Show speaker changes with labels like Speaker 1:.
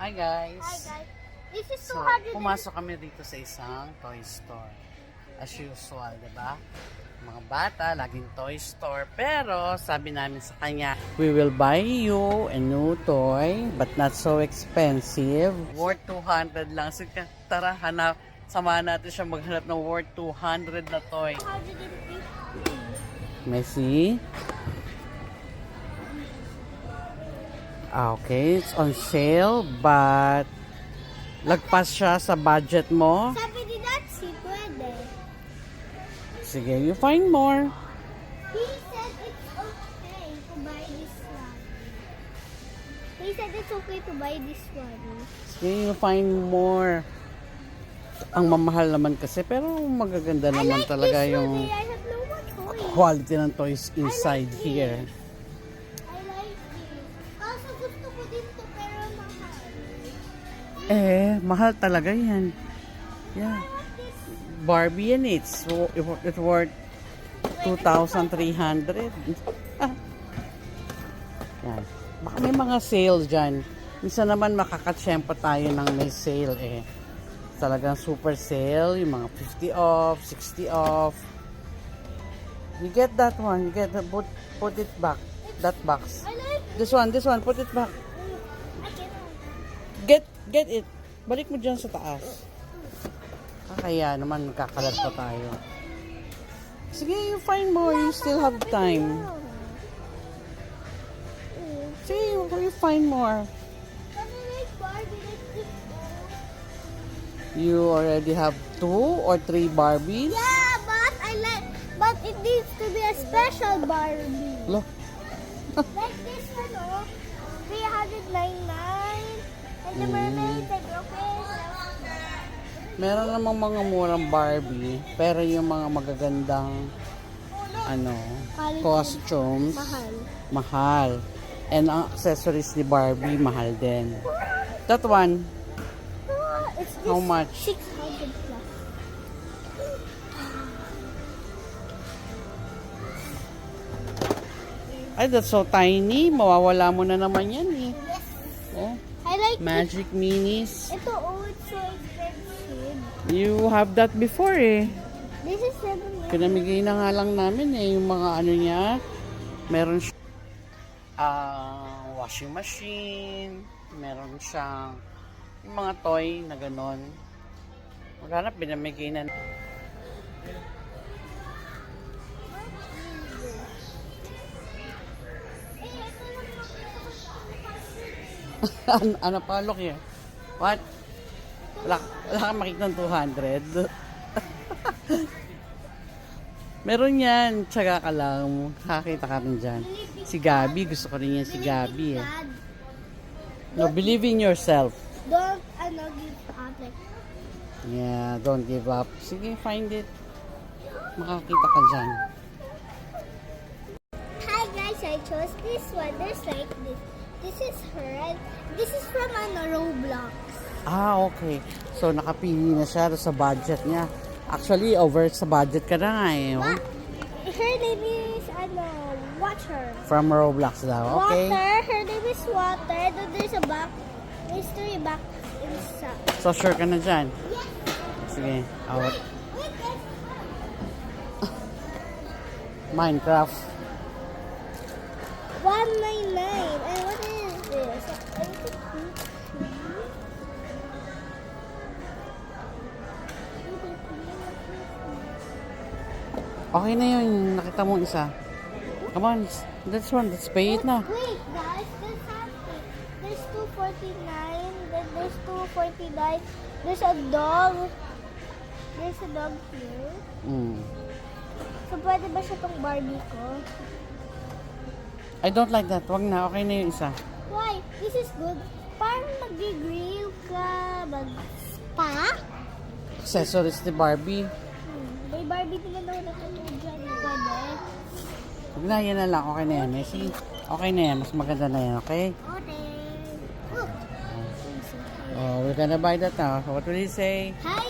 Speaker 1: Hi guys!
Speaker 2: Hi guys. This is
Speaker 1: So,
Speaker 2: 200.
Speaker 1: pumasok kami dito sa isang toy store. As usual, diba? Mga bata, laging toy store. Pero, sabi namin sa kanya, we will buy you a new toy, but not so expensive. Worth 200 lang. So, tara, hanap. Samahan natin siya maghanap ng worth 200 na toy.
Speaker 2: 250.
Speaker 1: Messi? Okay, it's on sale, but lagpas siya sa budget mo.
Speaker 2: Sabi ni Nancy, pwede.
Speaker 1: Sige, you find more.
Speaker 2: He said it's okay to buy this one. He said it's okay to buy this one.
Speaker 1: Sige, you find more. Ang mamahal naman kasi, pero magaganda
Speaker 2: I
Speaker 1: naman
Speaker 2: like
Speaker 1: talaga
Speaker 2: this
Speaker 1: yung
Speaker 2: one. I have no more toys.
Speaker 1: quality ng toys inside
Speaker 2: this.
Speaker 1: here.
Speaker 2: I like this. Kaso gusto ko din to pero mahal.
Speaker 1: Mahal talaga yan. Yeah.
Speaker 2: I want this.
Speaker 1: Barbie yan, it's worth 2,300. Yan. Baka may mga sales dyan. Minsan naman makakatsyempo tayo ng may sale Talagang super sale, yung mga 50 off, 60 off. You get that one, you get put it back, that box.
Speaker 2: I like
Speaker 1: This one, put it back.
Speaker 2: I cannot.
Speaker 1: Get it. Balik mo dyan sa taas. Kaya naman magkakalat pa tayo. Sige, you find more, you still have time. Sige, you find more.
Speaker 2: But I like Barbie like this.
Speaker 1: You already have 2 or 3 Barbies?
Speaker 2: Yeah, but it needs to be a special Barbie.
Speaker 1: Look.
Speaker 2: Like this one, oh, 399. And the mermaid, like, okay.
Speaker 1: Meron namang mga murang Barbie, pero yung mga magagandang
Speaker 2: Quality.
Speaker 1: costumes,
Speaker 2: Mahal.
Speaker 1: mahal. And ang accessories ni Barbie, mahal din. That one,
Speaker 2: It's just
Speaker 1: how much?
Speaker 2: 600 plus.
Speaker 1: Ay, that's so tiny. Mawawala mo na naman yan
Speaker 2: Yes.
Speaker 1: Oh,
Speaker 2: I like it.
Speaker 1: Magic Minis.
Speaker 2: Ito, oh, it's so expensive.
Speaker 1: You have that before
Speaker 2: This is 7.
Speaker 1: Pinamigay na nga lang namin yung mga ano niya. Meron siya washing machine. Meron siyang yung mga toy na ganon. Maghanap, pinamigay na. Ano pa, look here. What? Wala kang makikita ng 200. Meron yan. Tsaga ka lang. Kakita ka rin dyan. Si Gabi. Gusto ko rin yan si Gabi No, believe in yourself.
Speaker 2: Don't, give up. Like,
Speaker 1: Yeah, don't give up. Sige, find it. Makakita ka dyan.
Speaker 2: hi guys, I chose this one. There's like this. This is her. This is from Roblox.
Speaker 1: Okay. So, nakapili na siya sa budget niya. Actually, over sa budget ka na nga Oh.
Speaker 2: Her name is Water.
Speaker 1: From Roblox daw. Okay.
Speaker 2: Water. Her name is Water. Then there's a back. Mystery back inside.
Speaker 1: So, sure ka na dyan.
Speaker 2: Yes.
Speaker 1: Sige. Out.
Speaker 2: Wait, guys.
Speaker 1: Minecraft.
Speaker 2: 199. And what is this?
Speaker 1: Okay na yun. Nakita mo isa. Come on. That's one. Let's pay it na.
Speaker 2: Wait, guys. There's something. There's 249. Then there's 249. There's a dog. There's a dog here. So, pwede ba siya tong Barbie ko?
Speaker 1: I don't like that. Wag na. Okay na yung isa.
Speaker 2: Why? This is good. Parang mag-grill ka, mag-spa.
Speaker 1: Accessories ni Barbie.
Speaker 2: May Barbie din na natulog dyan. Pwede.
Speaker 1: Wag na. Yan na lang. Okay na yan. Messi. Okay na yan. Mas maganda na yan. Okay?
Speaker 2: Okay. Look.
Speaker 1: Oh, we're gonna buy that now. So what will you say?
Speaker 2: Hi.